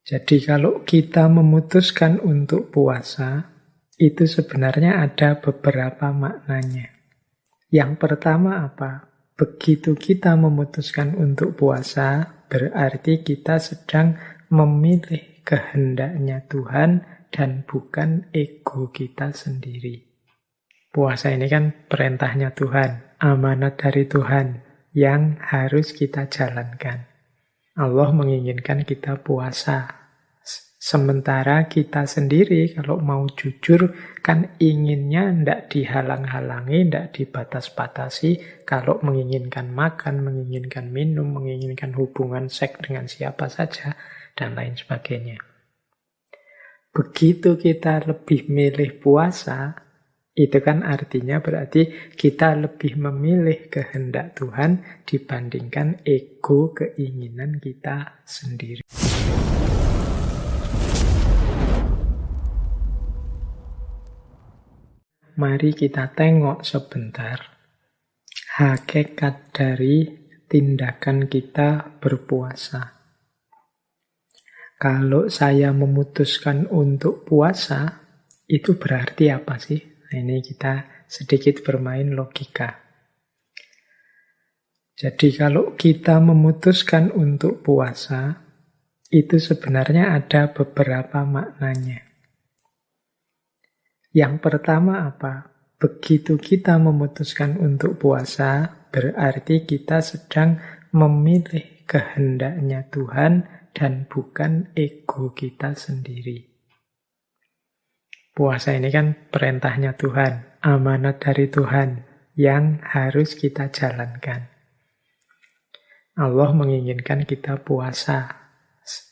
Jadi kalau kita memutuskan untuk puasa, itu sebenarnya ada beberapa maknanya. Yang pertama apa? Begitu kita memutuskan untuk puasa, berarti kita sedang memilih kehendaknya Tuhan dan bukan ego kita sendiri. Puasa ini kan perintahnya Tuhan, amanat dari Tuhan yang harus kita jalankan. Allah menginginkan kita puasa. Sementara kita sendiri kalau mau jujur kan inginnya tidak dihalang-halangi, tidak dibatas-batasi. Kalau menginginkan makan, menginginkan minum, menginginkan hubungan seks dengan siapa saja, dan lain sebagainya. Begitu kita lebih milih puasa, itu kan artinya berarti kita lebih memilih kehendak Tuhan dibandingkan ego keinginan kita sendiri. Mari kita tengok sebentar hakikat dari tindakan kita berpuasa. Kalau saya memutuskan untuk puasa, itu berarti apa sih? Nah, ini kita sedikit bermain logika. Jadi kalau kita memutuskan untuk puasa, itu sebenarnya ada beberapa maknanya. Yang pertama apa? Begitu kita memutuskan untuk puasa, berarti kita sedang memilih kehendaknya Tuhan dan bukan ego kita sendiri. Puasa ini kan perintahnya Tuhan, amanat dari Tuhan yang harus kita jalankan. Allah menginginkan kita puasa.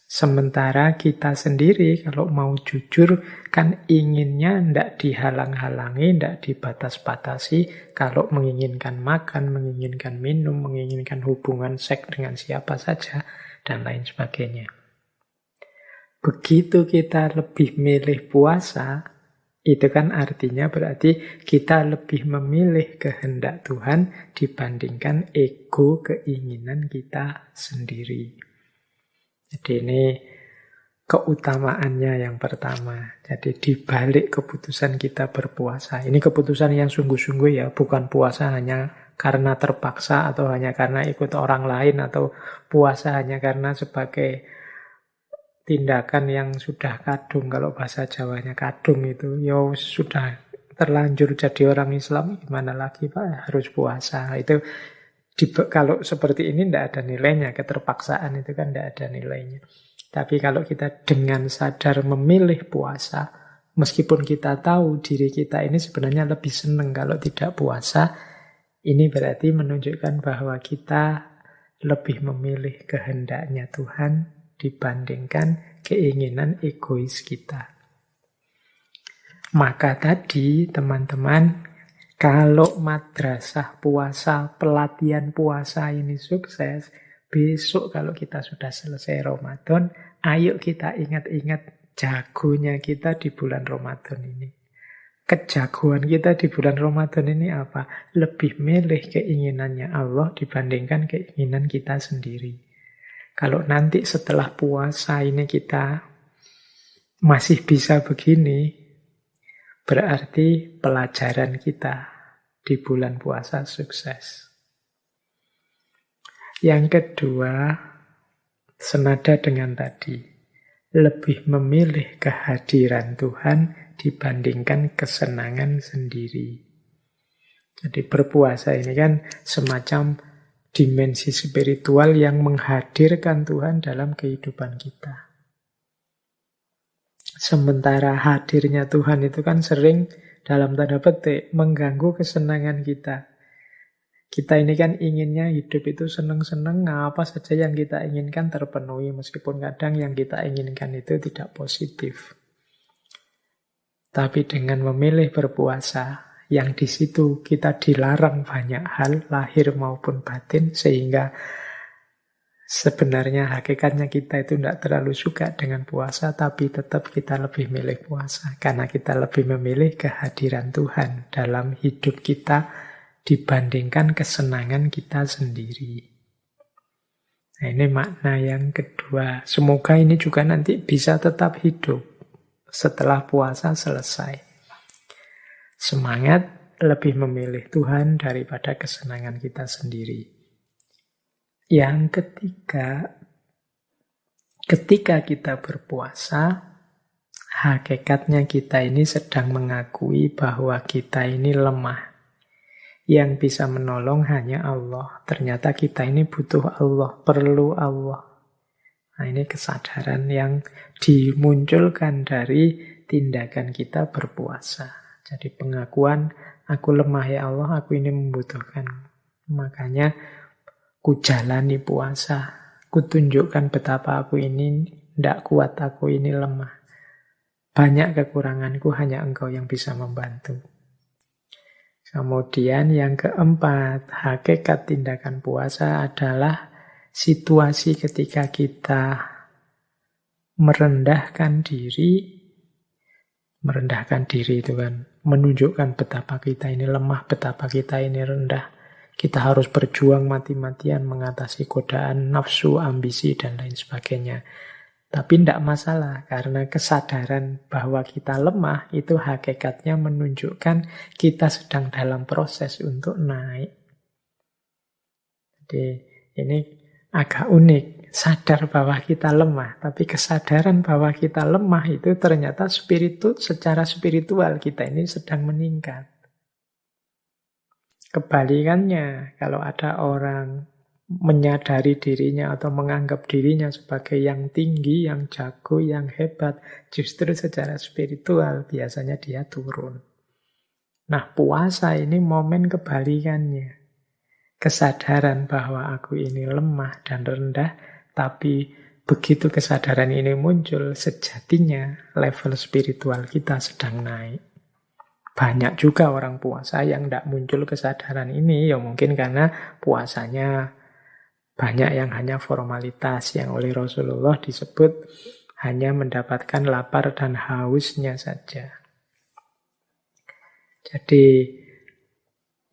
Sementara kita sendiri kalau mau jujur kan inginnya tidak dihalang-halangi, tidak dibatas-batasi. Kalau menginginkan makan, menginginkan minum, menginginkan hubungan seks dengan siapa saja, dan lain sebagainya. Begitu kita lebih milih puasa, itu kan artinya berarti kita lebih memilih kehendak Tuhan dibandingkan ego keinginan kita sendiri. Jadi ini keutamaannya yang pertama. Jadi dibalik keputusan kita berpuasa. Ini keputusan yang sungguh-sungguh ya, bukan puasa hanya karena terpaksa atau hanya karena ikut orang lain atau puasa hanya karena sebagai tindakan yang sudah kadung. Kalau bahasa Jawanya kadung itu, ya sudah terlanjur jadi orang Islam, gimana lagi Pak, harus puasa. Itu kalau seperti ini tidak ada nilainya, keterpaksaan itu kan tidak ada nilainya. Tapi kalau kita dengan sadar memilih puasa, meskipun kita tahu diri kita ini sebenarnya lebih senang kalau tidak puasa, ini berarti menunjukkan bahwa kita lebih memilih kehendaknya Tuhan dibandingkan keinginan egois kita. Maka tadi teman-teman, kalau madrasah puasa, pelatihan puasa ini sukses, besok kalau kita sudah selesai Ramadan, ayo kita ingat-ingat jagonya kita di bulan Ramadan ini. Kejagoan kita di bulan Ramadan ini apa? Lebih milih keinginannya Allah dibandingkan keinginan kita sendiri. Kalau nanti setelah puasa ini kita masih bisa begini, berarti pelajaran kita di bulan puasa sukses. Yang kedua, senada dengan tadi, lebih memilih kehadiran Tuhan dibandingkan kesenangan sendiri. Jadi berpuasa ini kan semacam dimensi spiritual yang menghadirkan Tuhan dalam kehidupan kita. Sementara hadirnya Tuhan itu kan sering dalam tanda petik mengganggu kesenangan kita. Kita ini kan inginnya hidup itu senang-senang, apa saja yang kita inginkan terpenuhi, meskipun kadang yang kita inginkan itu tidak positif. Tapi dengan memilih berpuasa, yang di situ kita dilarang banyak hal, lahir maupun batin, sehingga sebenarnya hakikatnya kita itu tidak terlalu suka dengan puasa, tapi tetap kita lebih milih puasa. Karena kita lebih memilih kehadiran Tuhan dalam hidup kita dibandingkan kesenangan kita sendiri. Nah, ini makna yang kedua. Semoga ini juga nanti bisa tetap hidup setelah puasa selesai. Semangat lebih memilih Tuhan daripada kesenangan kita sendiri. Yang ketiga, ketika kita berpuasa, hakikatnya kita ini sedang mengakui bahwa kita ini lemah. Yang bisa menolong hanya Allah. Ternyata kita ini butuh Allah, perlu Allah. Nah, ini kesadaran yang dimunculkan dari tindakan kita berpuasa. Jadi pengakuan, aku lemah ya Allah, aku ini membutuhkan. Makanya ku jalani puasa, ku tunjukkan betapa aku ini tidak kuat, aku ini lemah. Banyak kekuranganku, hanya Engkau yang bisa membantu. Kemudian yang keempat, hakikat tindakan puasa adalah situasi ketika kita merendahkan diri. Merendahkan diri itu kan menunjukkan betapa kita ini lemah, betapa kita ini rendah. Kita harus berjuang mati-matian mengatasi godaan nafsu, ambisi, dan lain sebagainya. Tapi tidak masalah, karena kesadaran bahwa kita lemah itu hakikatnya menunjukkan kita sedang dalam proses untuk naik. Jadi ini agak unik, sadar bahwa kita lemah, tapi kesadaran bahwa kita lemah itu ternyata secara spiritual kita ini sedang meningkat. Kebalikannya, kalau ada orang menyadari dirinya atau menganggap dirinya sebagai yang tinggi, yang jago, yang hebat, justru secara spiritual biasanya dia turun. Nah, puasa ini momen kebalikannya. Kesadaran bahwa aku ini lemah dan rendah, tapi begitu kesadaran ini muncul, sejatinya level spiritual kita sedang naik. Banyak juga orang puasa yang tidak muncul kesadaran ini, ya mungkin karena puasanya banyak yang hanya formalitas, yang oleh Rasulullah disebut hanya mendapatkan lapar dan hausnya saja. Jadi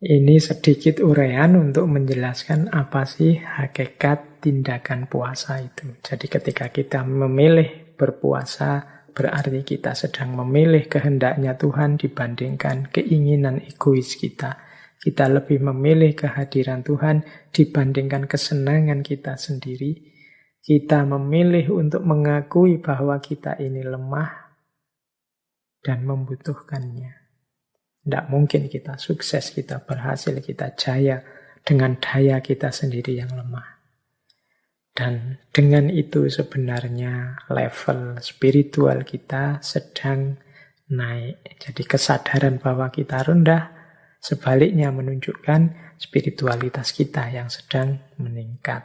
ini sedikit uraian untuk menjelaskan apa sih hakikat tindakan puasa itu. Jadi ketika kita memilih berpuasa, berarti kita sedang memilih kehendaknya Tuhan dibandingkan keinginan egois kita. Kita lebih memilih kehadiran Tuhan dibandingkan kesenangan kita sendiri. Kita memilih untuk mengakui bahwa kita ini lemah dan membutuhkannya. Tidak mungkin kita sukses, kita berhasil, kita jaya dengan daya kita sendiri yang lemah. Dan dengan itu sebenarnya level spiritual kita sedang naik. Jadi kesadaran bahwa kita rendah, sebaliknya menunjukkan spiritualitas kita yang sedang meningkat.